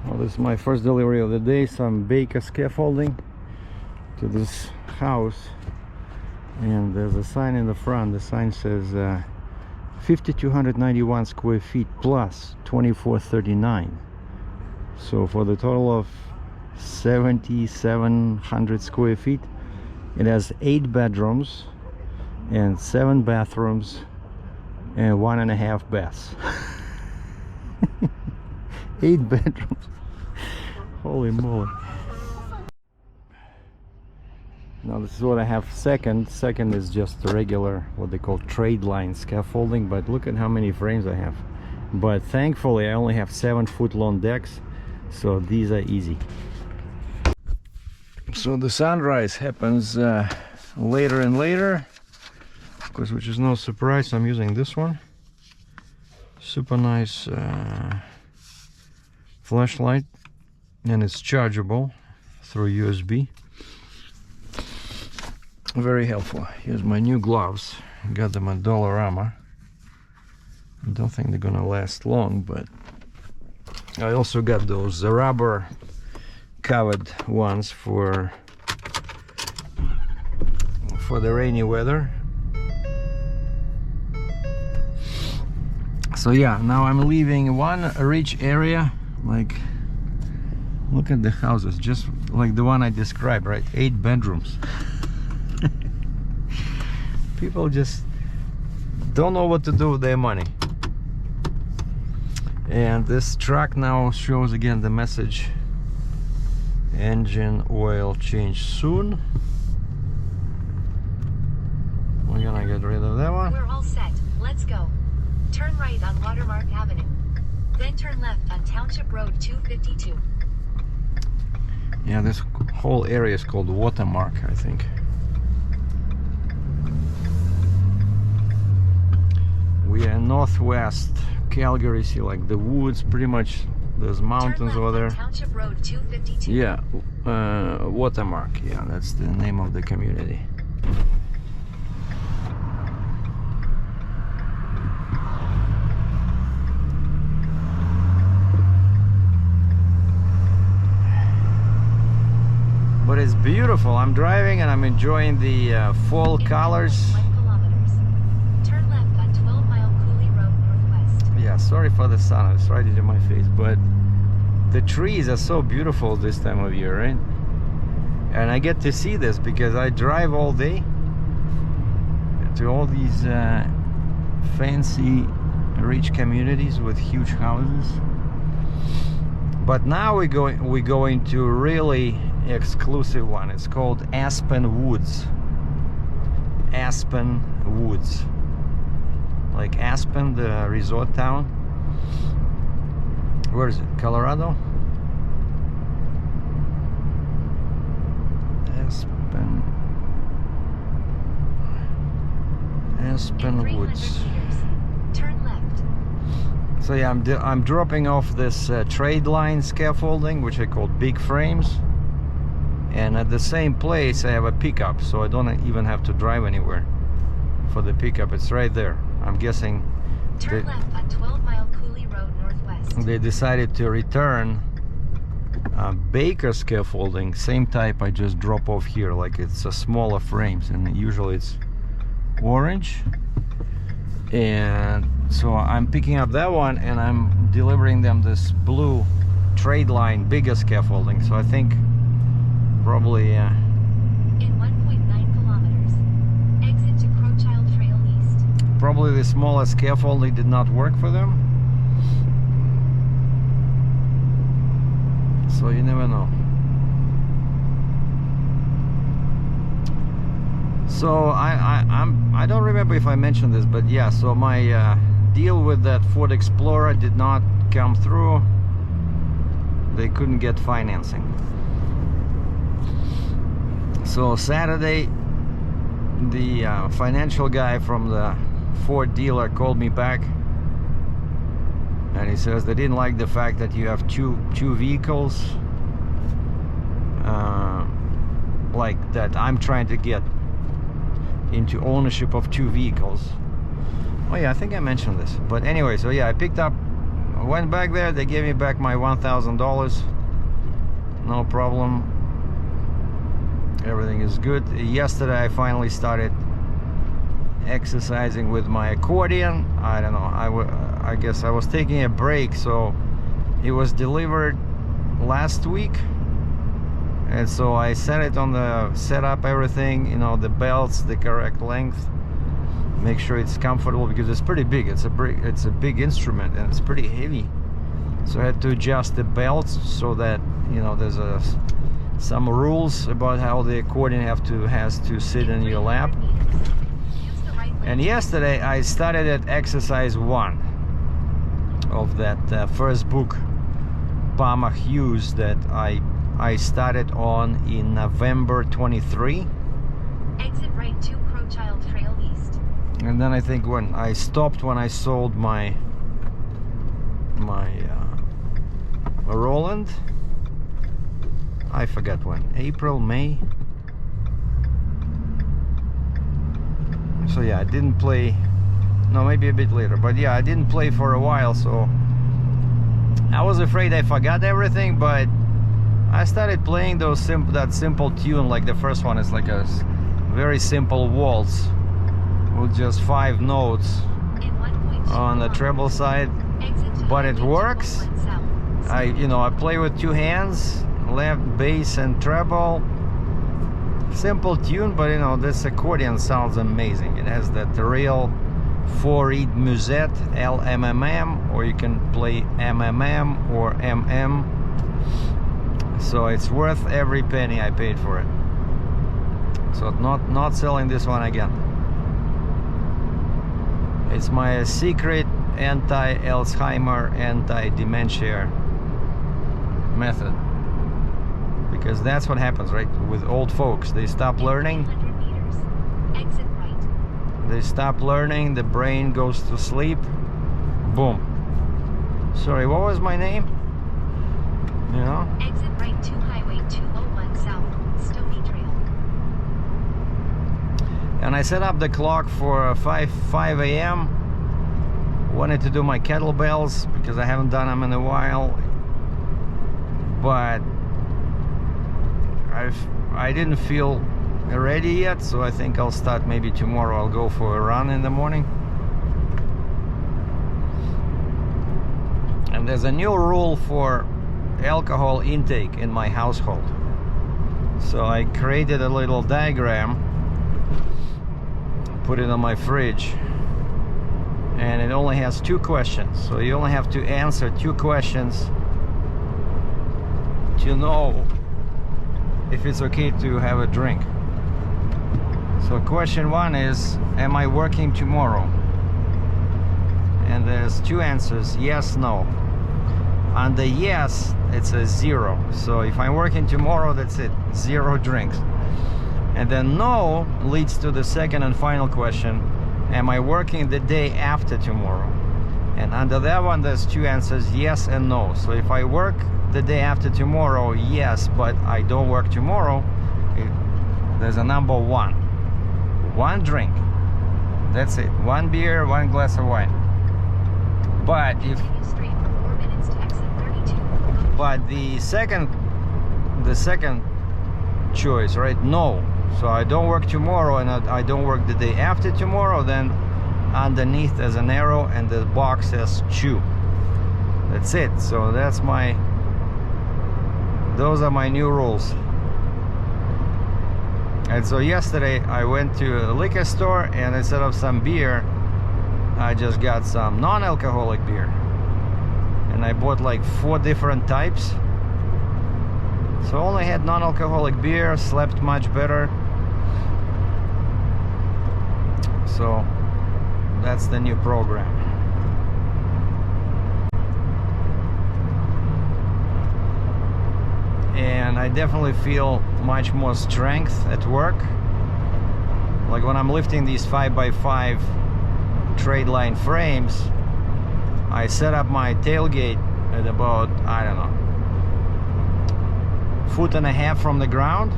Well, this is my first delivery of the day, some Baker scaffolding to this house, and there's a sign in the front. The sign says 5,291 square feet plus 2,439. So for the total of 7,700 square feet, it has 8 bedrooms and 7 bathrooms and 1.5 baths. 8 bedrooms. Holy moly. Now this is what I have second. Second is just the regular, what they call trade line scaffolding, but look at how many frames I have. But thankfully I only have 7-foot long decks, so these are easy. So the sunrise happens later and later, of course, which is no surprise. I'm using this one. Super nice flashlight, and it's chargeable through USB. Very helpful. Here's my new gloves. Got them at Dollarama. I don't think they're gonna last long, but I also got those rubber covered ones for the rainy weather. So yeah, now I'm leaving one rich area. Like, look at the houses, just like the one I described, right? 8 bedrooms. People just don't know what to do with their money. And this truck now shows again the message: engine oil change soon. We're gonna get rid of that one. We're all set. Let's go. Turn right on Watermark Avenue. Then turn left on Township Road 252. Yeah, this whole area is called Watermark, I think. We are northwest Calgary. See, like the woods, pretty much. There's mountains over there. Township Road 252. Yeah, Watermark. Yeah, that's the name of the community. But it's beautiful. I'm driving and I'm enjoying the fall colors. Turn left on 12 Mile Cooley Road Northwest. Yeah, sorry for the sun. It's right into my face, but the trees are so beautiful this time of year, right? And I get to see this because I drive all day to all these fancy, rich communities with huge houses. But now we're going to really exclusive one. It's called Aspen Woods. Aspen Woods, like Aspen, the resort town. Where is it? Colorado? Aspen Woods. Turn left. So yeah, I'm dropping off this trade line scaffolding, which I call big frames. And at the same place I have a pickup, so I don't even have to drive anywhere for the pickup. It's right there. I'm guessing turn left on 12 Mile Cooley Road Northwest. They decided to return Baker scaffolding, same type I just drop off here. Like, it's a smaller frames, and usually it's orange. And so I'm picking up that one and I'm delivering them this blue trade line bigger scaffolding. So I think probably in 1.9 kilometers, exit to Crowchild Trail East. Probably the smaller scaffolding did not work for them. So you never know. So I don't remember if I mentioned this, but yeah, so my deal with that Ford Explorer did not come through. They couldn't get financing. So Saturday, the financial guy from the Ford dealer called me back, and he says they didn't like the fact that you have two vehicles, like that I'm trying to get into ownership of 2 vehicles. Oh yeah, I think I mentioned this. But anyway, so yeah, I picked up went back there, they gave me back my $1,000. No problem. Everything is good. Yesterday I finally started exercising with my accordion. I don't know, I guess I was taking a break, so it was delivered last week, and so I set it on the set up everything, you know, the belts the correct length, make sure it's comfortable, because it's pretty big. It's a big instrument and it's pretty heavy, so I had to adjust the belts so that, you know, there's some rules about how the accordion has to sit in your lap. And yesterday I started at exercise 1 of that first book, Palmer Hughes, that I started on in November 23. Exit right to Crowchild Trail East. And then I think when I stopped, when I sold my Roland, I forgot when, April, May. So yeah, I didn't play, no, maybe a bit later, but yeah, I didn't play for a while, so I was afraid I forgot everything. But I started playing that simple tune. Like the first one is like a very simple waltz with just 5 notes on the treble side, but it works. I play with 2 hands, left, bass and treble. Simple tune, but you know, this accordion sounds amazing. It has that real 4-reed musette, LMMM, or you can play MMM or MM. So it's worth every penny I paid for it. So not selling this one again. It's my secret anti-Alzheimer, anti-dementia method. Because that's what happens, right? With old folks, they stop learning. Exit right. They stop learning, the brain goes to sleep. Boom. Sorry, what was my name? You know? Exit right to Highway 201 South, Stony Trail. And I set up the clock for 5 a.m. Wanted to do my kettlebells because I haven't done them in a while. But I didn't feel ready yet, so I think I'll start maybe tomorrow. I'll go for a run in the morning. And there's a new rule for alcohol intake in my household. So I created a little diagram, put it on my fridge, and it only has 2 questions. So you only have to answer 2 questions to know if it's okay to have a drink. So question 1 is, am I working tomorrow? And there's 2 answers, yes, no. On the yes, it's a 0. So if I'm working tomorrow, that's it, 0 drinks. And then no leads to the second and final question, am I working the day after tomorrow? And under that one, there's 2 answers, yes and no. So if I work the day after tomorrow, yes, but I don't work tomorrow, there's a number 1. 1 drink. That's it. 1 beer, 1 glass of wine. But if the second choice, right? No. So I don't work tomorrow and I don't work the day after tomorrow, then underneath there's an arrow and the box says chew. That's it. So those are my new rules. And so yesterday I went to a liquor store, and instead of some beer, I just got some non-alcoholic beer. And I bought like 4 different types. So I only had non-alcoholic beer, slept much better. So that's the new program. And I definitely feel much more strength at work. Like when I'm lifting these 5x5 trade line frames, I set up my tailgate at about, I don't know, 1.5 feet from the ground.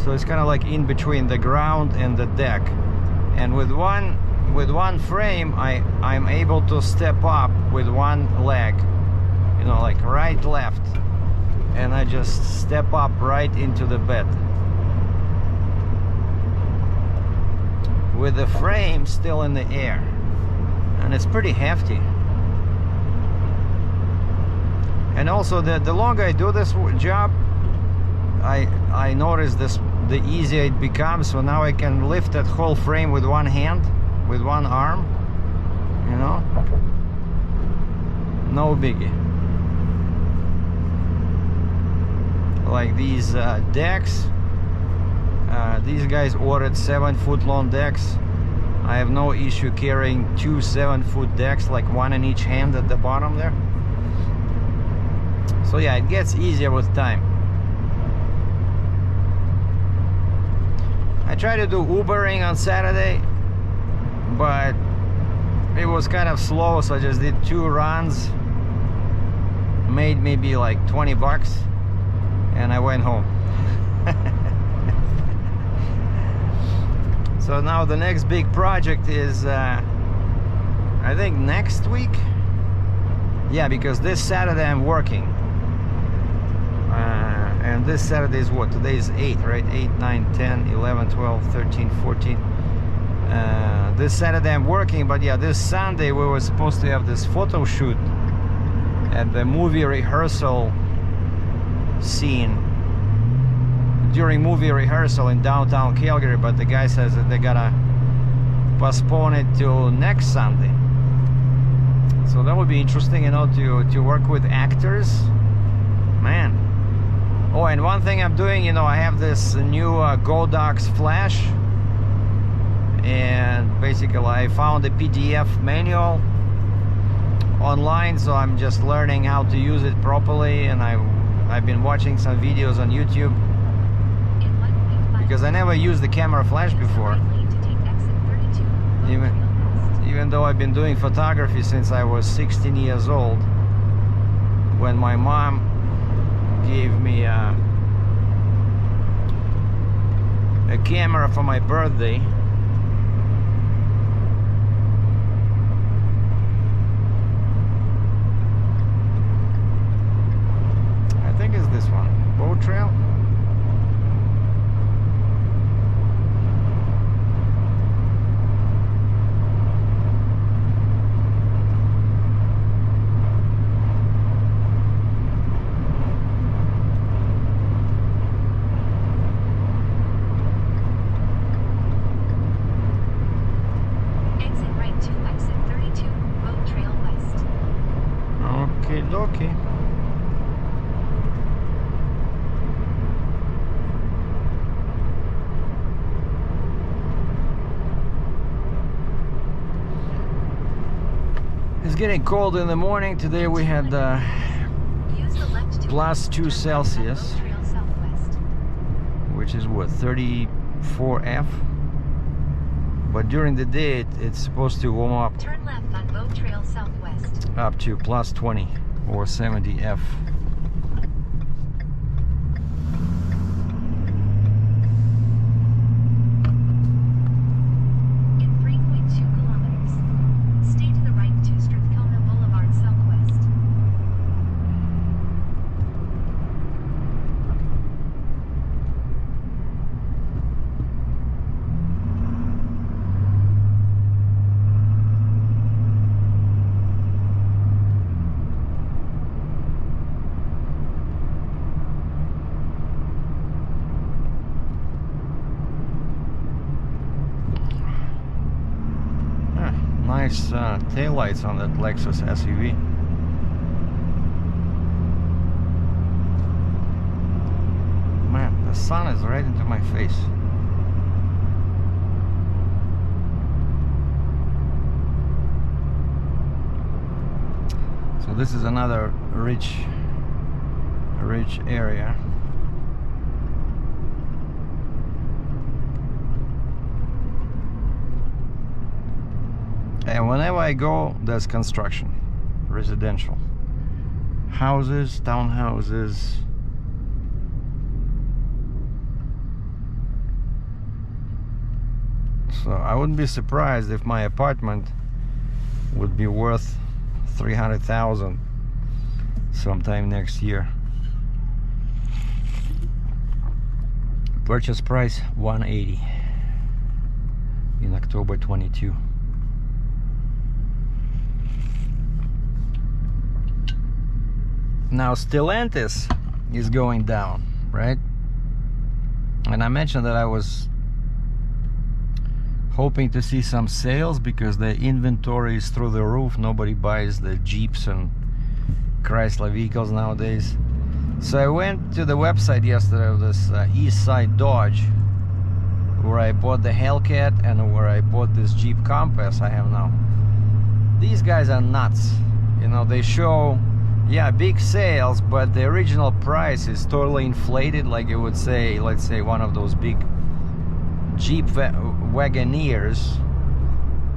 So it's kind of like in between the ground and the deck. And with one with one frame, I'm able to step up with one leg, you know, like right, left, and I just step up right into the bed. With the frame still in the air, and it's pretty hefty. And also the longer I do this job, I notice this, the easier it becomes. So now I can lift that whole frame with one hand, with one arm, you know, no biggie. Like these decks, these guys ordered 7-foot long decks. I have no issue carrying 2 7-foot decks, like one in each hand at the bottom there. So yeah, it gets easier with time. I tried to do Ubering on Saturday, but it was kind of slow, so I just did 2 runs, made maybe like 20 bucks, and I went home. So now the next big project is I think next week. Yeah, because this Saturday I'm working, and this Saturday is what? Today is 8, right? 8, 9, 10, 11, 12, 13, 14. This Saturday I'm working, but yeah, this Sunday we were supposed to have this photo shoot at the movie rehearsal scene, during movie rehearsal in downtown Calgary, but the guy says that they gotta postpone it till next Sunday. So that would be interesting, you know, to work with actors, man. Oh, and one thing I'm doing, you know, I have this new Godox flash, and basically I found a PDF manual online, so I'm just learning how to use it properly, and I've been watching some videos on YouTube, because I never used the camera flash before, even though I've been doing photography since I was 16 years old, when my mom gave me a camera for my birthday. I think it's this one, Boat Trail. Okay. It's getting cold in the morning. Today we had +2 Celsius, which is what, 34 F. But during the day it's supposed to warm up. Turn left on Boat Trail Southwest. Up to +20 or 70 F. In 3.2 kilometers, stay to the right to Strathcona Boulevard Southwest. Nice taillights on that Lexus SUV. Man, the sun is right into my face. So this is another rich area. And whenever I go, there's construction, residential, houses, townhouses. So I wouldn't be surprised if my apartment would be worth $300,000 sometime next year. Purchase price $180 in October 22. Now Stellantis is going down, right? And I mentioned that I was hoping to see some sales because the inventory is through the roof. Nobody buys the Jeeps and Chrysler vehicles nowadays. So I went to the website yesterday of this East Side Dodge, where I bought the Hellcat and where I bought this Jeep Compass I have now. These guys are nuts. You know, they show, yeah, big sales, but the original price is totally inflated. Like it would say, let's say one of those big Jeep Wagoneers,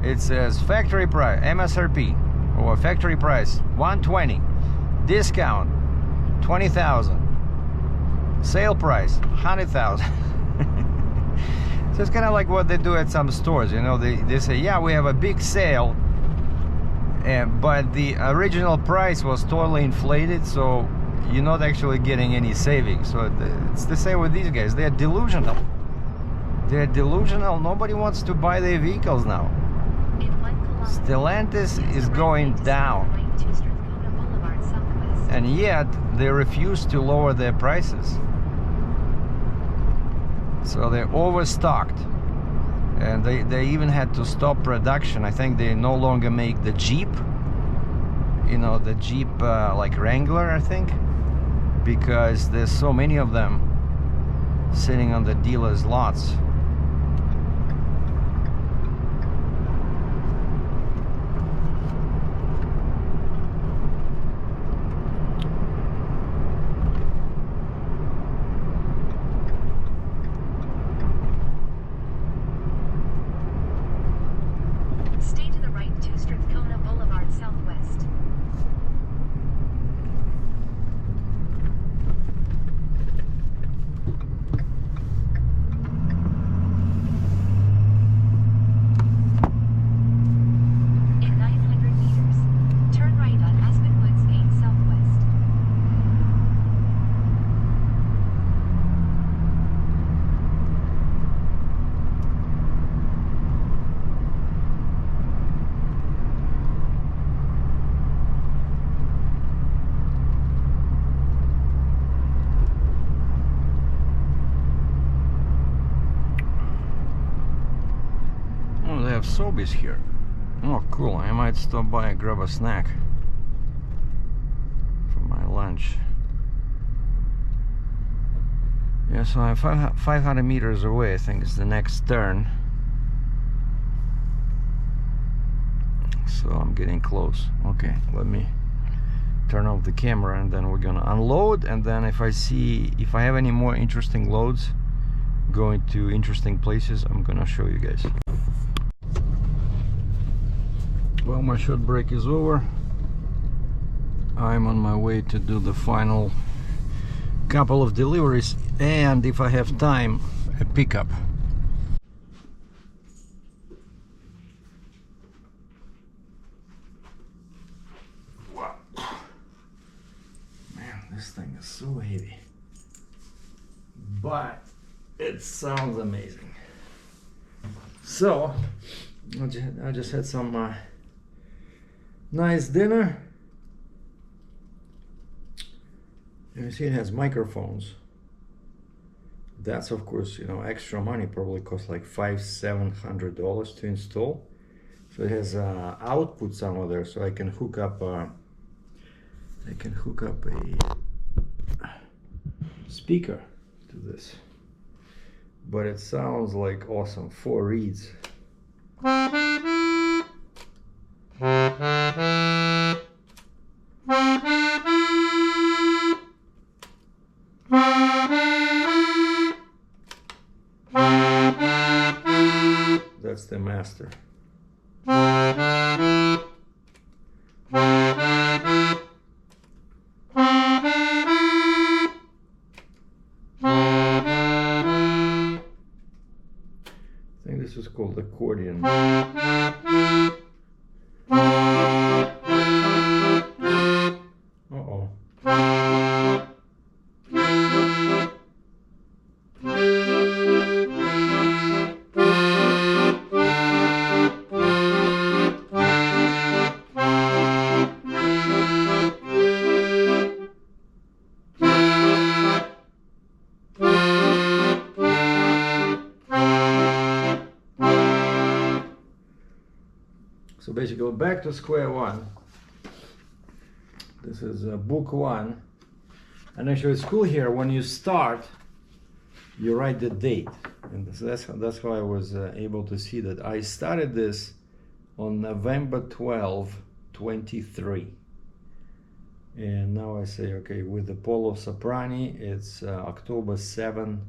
it says factory price, MSRP, or factory price $120, discount $20,000, sale price $100,000. So it's kind of like what they do at some stores, you know, they say, yeah, we have a big sale, but the original price was totally inflated, so you're not actually getting any savings. So it's the same with these guys. They're delusional. They're delusional. Nobody wants to buy their vehicles now. Stellantis is going down, and yet they refuse to lower their prices. So they're overstocked, and they even had to stop production. I think they no longer make the Jeep, you know, the Jeep like Wrangler, I think, because there's so many of them sitting on the dealers' lots. Sobeys here. Oh, cool. I might stop by and grab a snack for my lunch. Yeah, so I'm 500 meters away. I think it's the next turn. So I'm getting close. Okay, let me turn off the camera and then we're gonna unload, and then if I have any more interesting loads going to interesting places, I'm gonna show you guys. Well, my short break is over. I'm on my way to do the final couple of deliveries, and if I have time, a pickup. Wow. Man, this thing is so heavy. But it sounds amazing. So, I just had some nice dinner. You see it has microphones. That's of course, you know, extra money. Probably costs like $500–700 to install. So it has output somewhere there, so I can hook up a speaker to this. But it sounds like awesome. 4 reeds. That's the master. I think this was called Accordion. Uh-oh. So basically, back to square one. This is book one. And actually, it's cool here. When you start, you write the date, and that's how I was able to see that I started this on November 12, 23. And now I say, okay, with the Polo Soprani, it's October 7,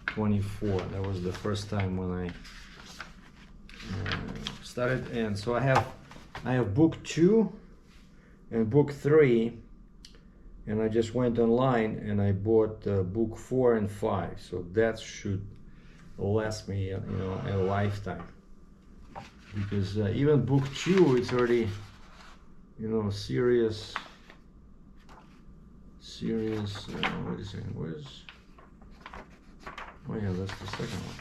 24. That was the first time when I started. And so I have book 2 and book 3, and I just went online and I bought book 4 and 5. So that should last me, you know, a lifetime. Because even book 2, it's already, you know, serious. Wait a second. Where's? Oh yeah, that's the second one.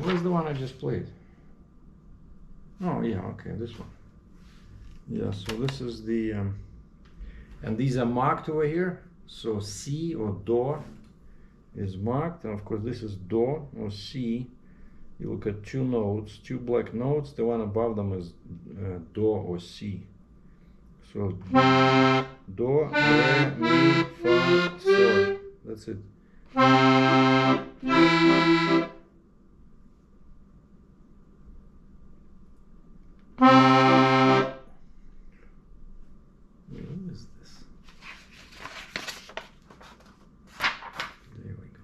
Where's the one I just played? Oh yeah, okay, this one. Yeah, so this is the and these are marked over here. So C or Do is marked, and of course this is Do or C. You look at 2 notes, 2 black notes. The one above them is Do or C. So Do, Re, Mi, Fa, Sol. That's it. What is this? There we go.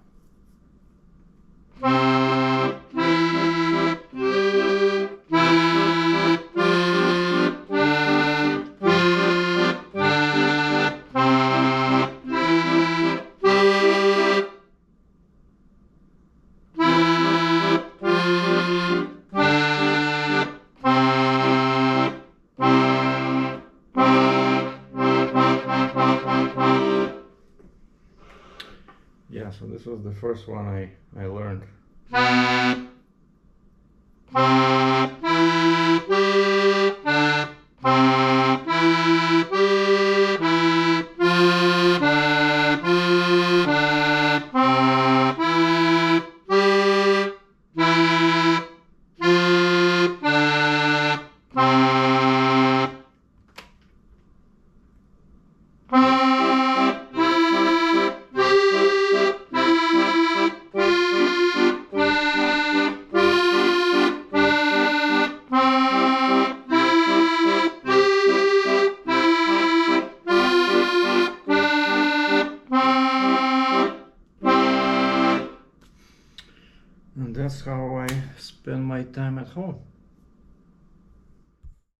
Yeah, so this was the first one I learned. And that's how I spend my time at home.